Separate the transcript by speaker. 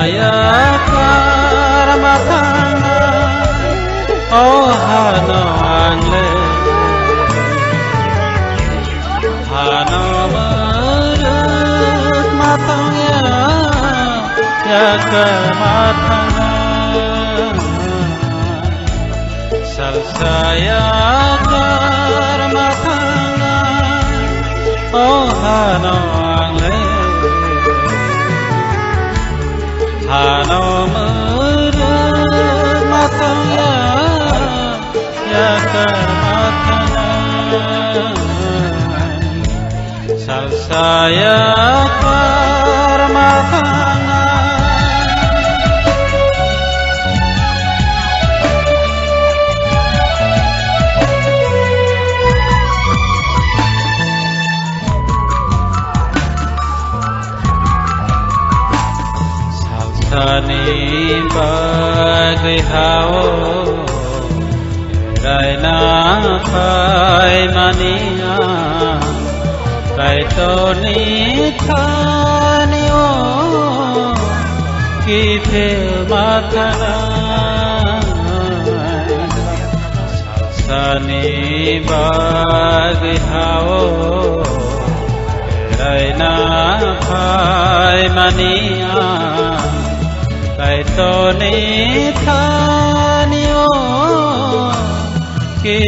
Speaker 1: saya karmatangan oh hano angle hano merut matangnya ya kematangan sal saya karmatangan oh hano angle hano merut matangnya ya kematangan sal saya karmatangan Sani bagai hao rai na kai mania kai to ni thani o ki the matana Sani bagai hao rai na kai mania kai to ni thani o ki